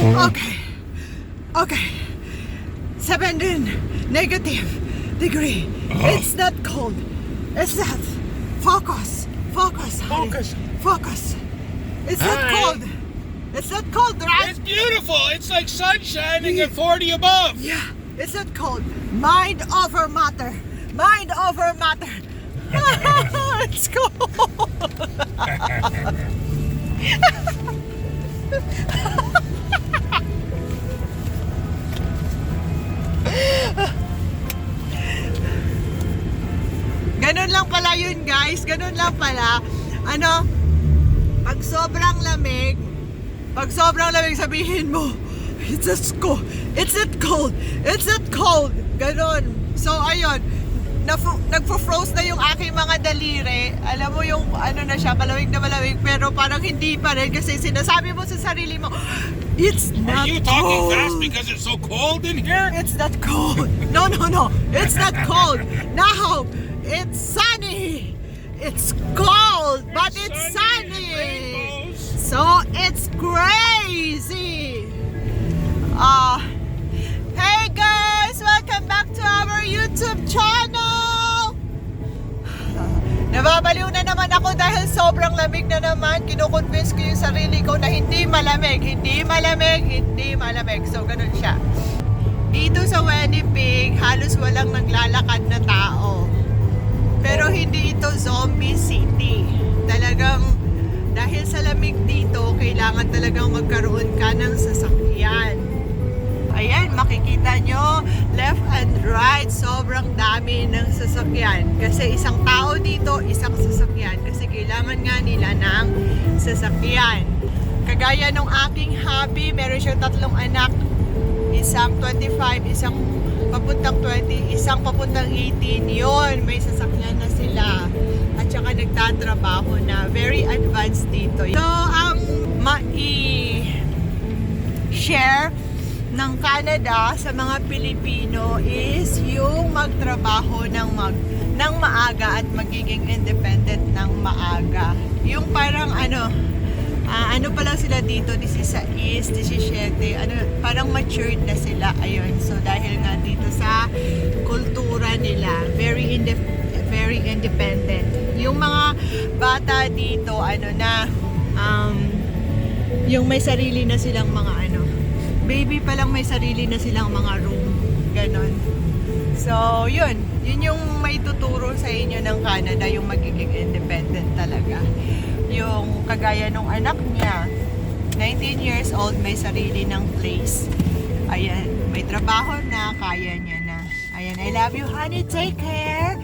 Okay. Okay. 17 negative degree. It's not cold. It's not. Focus. Focus. Honey. Focus. It's not cold. It's not cold, right? It's beautiful. It's like sun shining at 40 above. Yeah. It's not cold. Mind over matter. Mind over matter. It's cold. Ganun lang pala yun, guys. Ganun lang pala. Ano, pag sobrang lamig, sabihin mo, it's not cold. It's not cold. It's not cold. Ganun. So, ayun. Nagpo-froze na yung aking mga daliri. Alam mo yung ano na siya, balawig na balawig, pero parang hindi pa rin kasi sinasabi mo sa sarili mo, it's not cold. Are you talking fast because it's so cold in here? It's not cold. No. It's not cold. Now, it's sunny. It's cold, but it's sunny. So, it's crazy. Hey guys, welcome back to our YouTube channel. Nababaliw na naman ako dahil sobrang lamig na naman. Kino-convince ko yung sarili ko na hindi malamig. So, ganun siya. Dito sa Winnipeg, halos walang naglalakad na tao. Pero hindi ito zombie city. Talagang dahil sa lamig dito, kailangan talagang magkaroon ka ng sasakyan. Ayan, makikita nyo, left and right, sobrang dami ng sasakyan. Kasi isang tao dito, isang sasakyan. Kasi kailangan nga nila ng sasakyan. Kagaya nung aking hubby, meron siyang 3 anak. Isang 25, isang papuntang 20, isang papuntang 18. Yun, may sasakyan na sila. At saka nagtatrabaho na. Very advanced dito. So, ang mai-share ng Canada sa mga Pilipino is yung magtrabaho ng maaga at magiging independent ng maaga. Yung parang ano pa lang sila dito, 16, 17, parang matured na sila, ayun. So dahil nga dito sa kultura nila, very independent. Yung mga bata dito, yung may sarili na silang mga baby pa lang may sarili na silang mga room. Ganon. So, yun yung may tuturo sa inyo ng Canada, yung magiging independent talaga. Yung kagaya nung anak niya, 19 years old, may sarili ng place. Ayan, may trabaho na, kaya niya na. Ayan, I love you, honey, take care.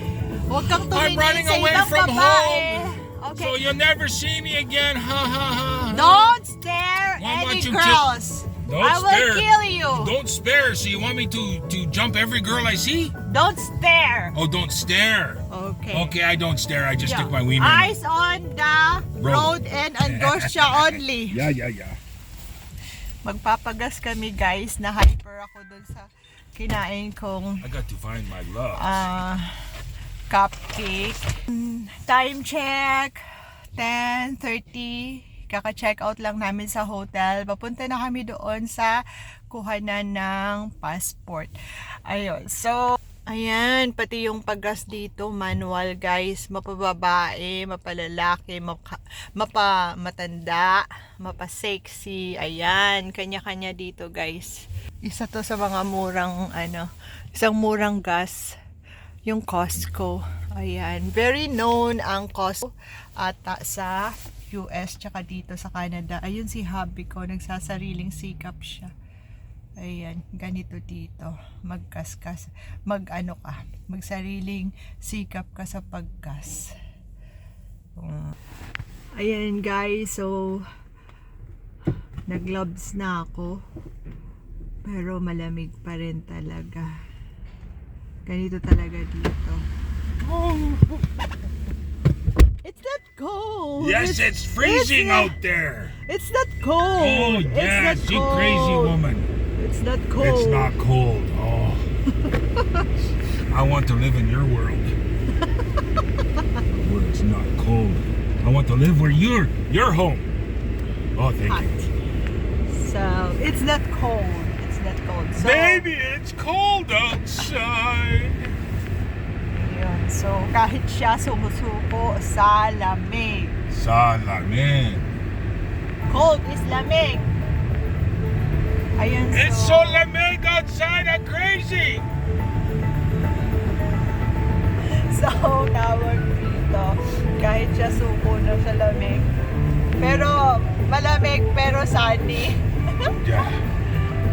Huwag kang tumingin sa ibang babae. Okay. So you'll never see me again, ha. Don't stare any girls. I will kill you. Don't stare. So you want me to jump every girl I see? Don't stare. Oh, don't stare. Okay. Okay, I don't stare. I just stick my wiener. Eyes on the road and Angostia only. Yeah. Magpapagas kami, guys. Na-hyper ako dun sa kinain kong I got to find my love. Cupcake. Time check. 10:30. Kaka-check out lang namin sa hotel. Papunta na kami doon sa kuhanan ng passport. Ayun. So, ayan. Pati yung paggas dito, manual, guys. Mapababae, mapalalaki, mapamatanda, mapasexy. Ayan. Kanya-kanya dito, guys. Isa to sa mga murang, isang murang gas. Yung Costco. Ayan. Very known ang Costco ata sa US tsaka dito sa Canada. Ayun si hubby ko, nagsasariling sikap siya. Ayan, ganito dito. Magkaskas. Magsariling sikap ka sa pagkas. Ayan guys, so nag-gloves na ako. Pero malamig pa rin talaga. Ganito talaga dito. It's not cold. Yes, it's freezing out there. It's not cold. Oh, yes, you crazy woman. It's not cold. It's not cold. Oh. I want to live in your world. Where it's not cold. I want to live where you're home. Oh, thank you. So, It's not cold. It's not cold. So, Maybe it's cold outside. yun. So, kahit siya sumusuko sa lamig. Salamin. Cold is lamig. Ayun, It's so lamig outside, I'm crazy. So, tawag dito. Kahit siya suko na sa lamig. Pero, malamig pero sunny. Yeah.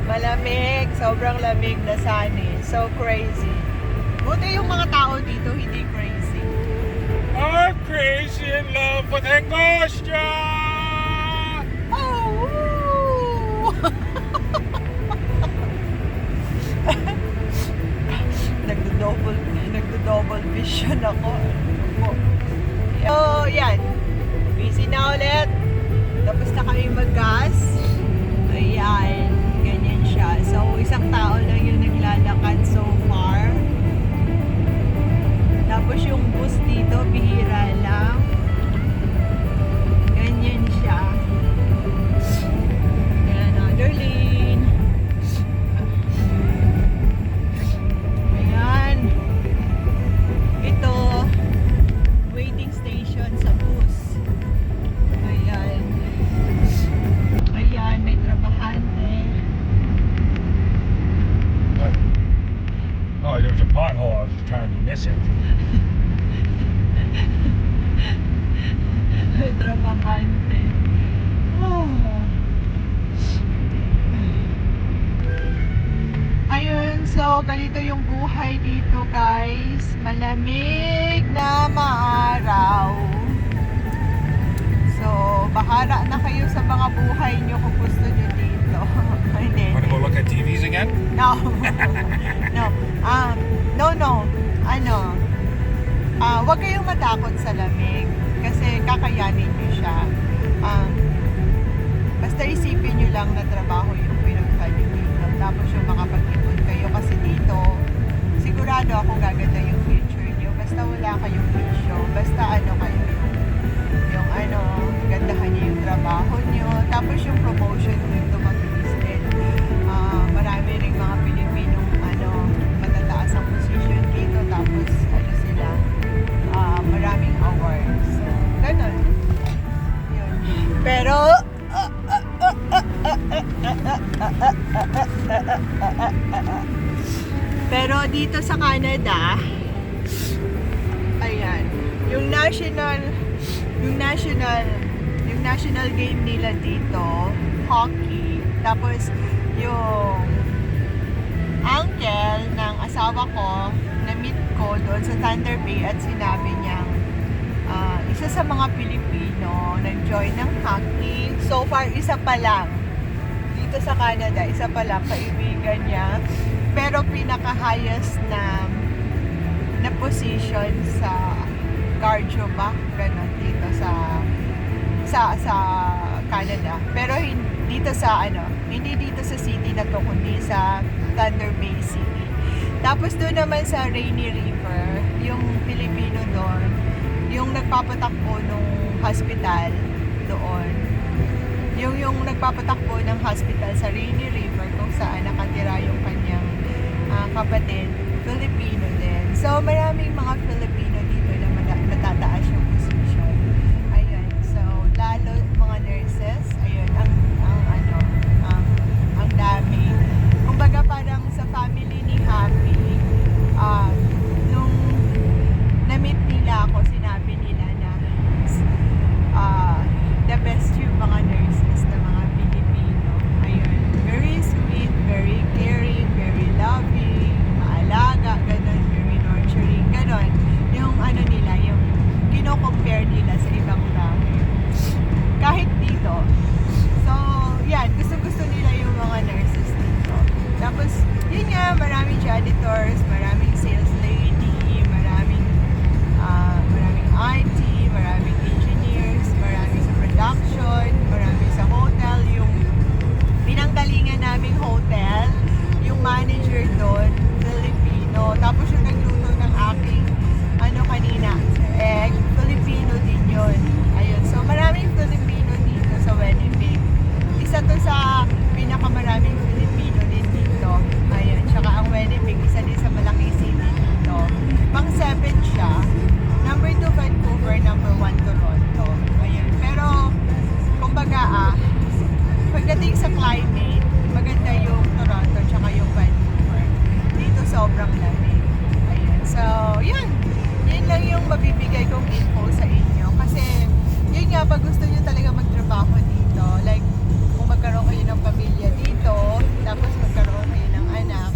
Malamig, sobrang lamig na sunny. So crazy. Buti yung mga tao dito hindi crazy. I'm crazy in love with Angostura. Oh! Woo! Nagdo-double vision ako. So, yan. Busy na ulit. Tapos na kami mag-gas. Ayan. Ganyan siya. So, isang tao lang yung naglalakad so far. Tapos yung bus dito, bihira lang. Ganyan siya. Ayan, another lane. Ayan. Ito, waiting station sa bus. Ayan. Ayan, may trabahante. Oh, there's a pothole. I was trying to miss it. May trabahante. Ayun, so ganito yung buhay dito guys. Malamig na maaraw. So, bahala na kayo sa mga buhay nyo kung gusto nyo dito. Hindi. Want to go look at TVs again? No. No. Huwag kayong matakot sa lamig kasi kakayanin nyo siya. Basta isipin nyo lang na trabaho yung pinagka nyo dito. Tapos yung makapag-ipon kayo kasi dito, sigurado ako gaganda yung future nyo. Basta wala kayong bisyo. Basta yung gandahan nyo yung trabaho nyo. Tapos yung promotion dito mabilis din. Marami ring mga Pilipinong matataas ang position dito. Tapos sila, maraming awards. So, ganun. Yun. Pero, dito sa Canada, ayan, yung national game nila dito, hockey. Tapos yung uncle ng asawa ko, na-meet ko doon sa Thunder Bay at sinabi niyang isa sa mga Pilipino nag-join ng hockey. So far, isa pa lang. Dito sa Canada, isa pa lang kaibigan niya. Pero pinaka-highest na position sa cardio ba? Ganon dito sa Canada. Pero hindi dito sa city na to, kundi sa Thunder Bay City. Tapos doon naman sa Rainy River, yung Pilipino doon, yung nagpapatakbo ng hospital doon. Yung nagpapatakbo ng hospital sa Rainy River kung saan nakatira yung kanyang kapatid, Filipino din. So maraming mga Filipino dito na matataas yung position. Ayun. So lalo mga nurses, ayun ang dami. Kumbaga parang sa family ni Happy, nung na-meet nila ako, sinabi nila na the best yung mga nurses na mga Pilipino. Ayun. Very sweet, very caring, very loving, maalaga, ganun, very nurturing, ganun. Yung nila, yung kino-compare nila sa ibang tao. Kahit dito. So, yan, gusto nila yung mga nurses dito. Tapos, yun nga, maraming janitors, maraming sales lady, maraming IT, maraming engineers, maraming sa production, maraming sa hotel. Yung pinanggalingan naming hotel, yung manager doon, Filipino. Tapos yung nagluto ng aking kanina, egg, Filipino din yun. Ayun, so maraming Filipino dito sa Winnipeg. Isa to sa pinakamarami sa climate, maganda yung Toronto tsaka yung Vancouver. Dito sobrang lamig. Ayan. So, yun. Yun lang yung mabibigay kong info sa inyo. Kasi, yun nga, pag gusto nyo talaga magtrabaho dito, like, kung magkaroon kayo ng pamilya dito, tapos magkaroon kayo ng anak,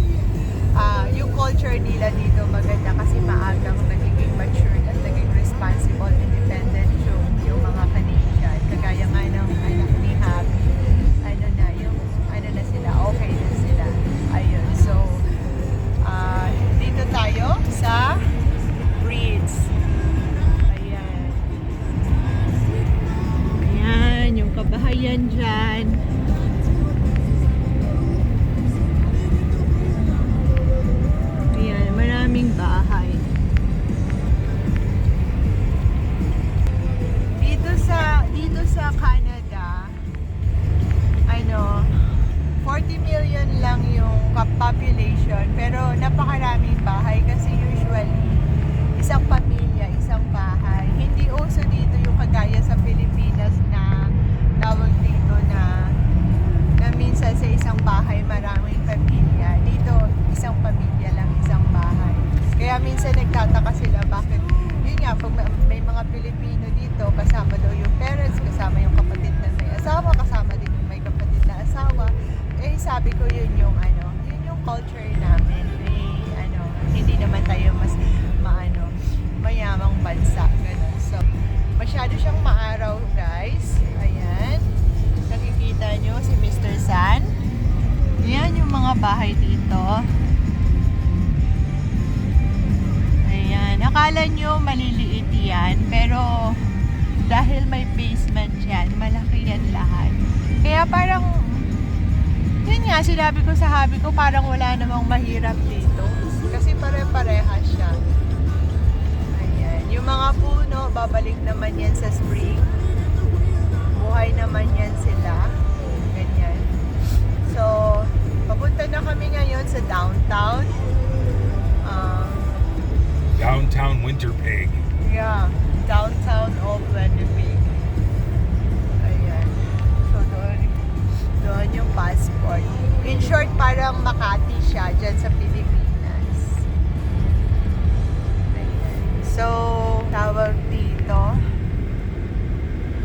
yung culture nila dito maganda kasi maagang nagiging matured at naging responsible, independent yung mga Canadian. Kagaya nga ng anak ni Happy, sila, okay na sila. Ayun, so, dito tayo sa Breeds. Ayan. Ayan, yung kabahayan dyan. Ayan, maraming bahay. Dito sa Canada, 40 million lang yung population, pero napakaraming bahay kasi usually isang pamilya, isang bahay. Hindi uso dito yung kagaya sa Pilipinas na tawag dito na minsan sa isang bahay maraming pamilya. Dito, isang pamilya lang, isang bahay. Kaya minsan nagtataka sila bakit, yun nga, pag may mga Pilipino dito, kasama daw yung parents, kasama yung kapatid na may asawa, kasama din yung may kapatid na asawa. Eh, sabi ko yun yung culture namin. Hindi naman tayo mas mayamang bansa. Ganun. So, masyado siyang maaraw, guys. Ayan. Nakikita nyo si Mr. San. Ayan yung mga bahay dito. Ayan. Akala nyo maliliit yan, pero dahil may basement yan, malaki yan lahat. Kaya parang yun nga, sinabi ko sa hubby ko, parang wala namang mahirap dito. Kasi pare-pareha siya. Ayan. Yung mga puno, babalik naman yan sa spring. Buhay naman yan sila. Ganyan. So, papunta na kami ngayon sa downtown. Downtown Winnipeg. Yeah. Downtown of Winnipeg. Ayan. So, doon yung passport. In short, parang Makati siya dyan sa Pilipinas. Ayan. So, tawag dito.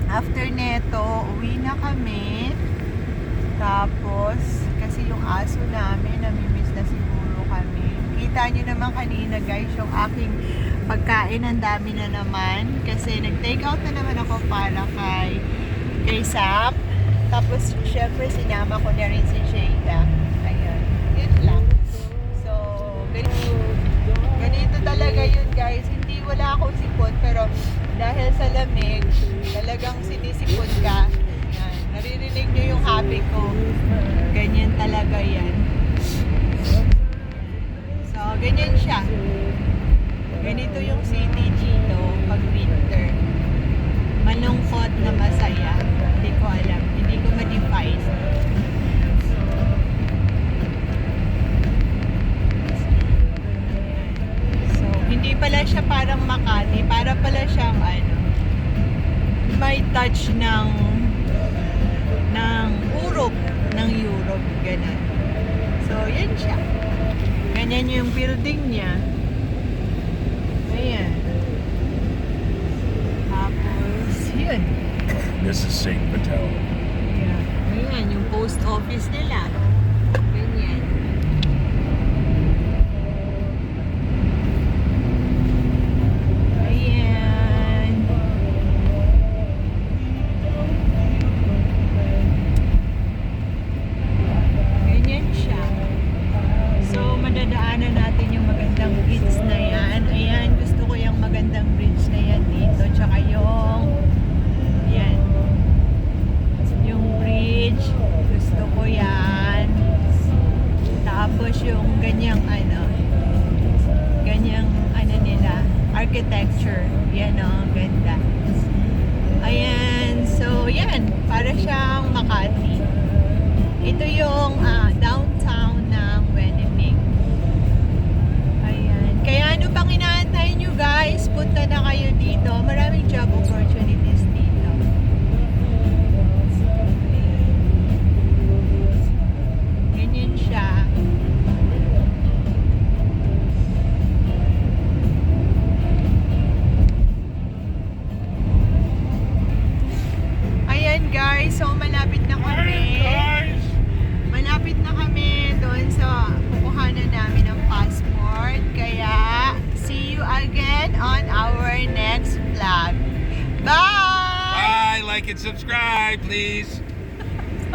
After neto, uwi na kami. Tapos, kasi yung aso namin, namimiss na siguro kami. Kita nyo naman kanina guys, yung aking pagkain, ang dami na naman. Kasi nag-take out na naman ako para kay Sam. Tapos, syempre, sinama ko na rin si Sheila. Ayan. Yun lang. So, ganito talaga yun, guys. Hindi, wala akong sipon. Pero, dahil sa lamig, talagang sinisipon ka. Ayan. Naririnig nyo yung happy ko. Ganyan talaga yan. So, ganyan siya. Ganito yung city dito pag winter. Malungkot na masaya. Hindi ko alam. Hindi ko ma-define. So, hindi pala siya parang Makati. Para pala siyang may touch ng Europe. Ng Europe. Ganun. So, yan siya. Ganyan yung building niya. Ayan. Tapos, yun. This is St. Patel. Yeah. Ayan, yung post office nila. Ganyan. Ayan. Ganyan siya. So, madadaanan natin yung magandang bridge na yan. Ayan, gusto ko yung magandang bridge na yan dito. Tsaka yung yan. Yung bridge. Gusto ko yan. Tapos yung ganyang nila. Architecture. Yan o, ganda. Ayan. So, yan. Para siyang Makati. Ito yung downtown ng Winnipeg. Ayan. Kaya ano pang inaantay nyo guys? Punta na kayo dito. Maraming job opportunities dito. like and subscribe, please.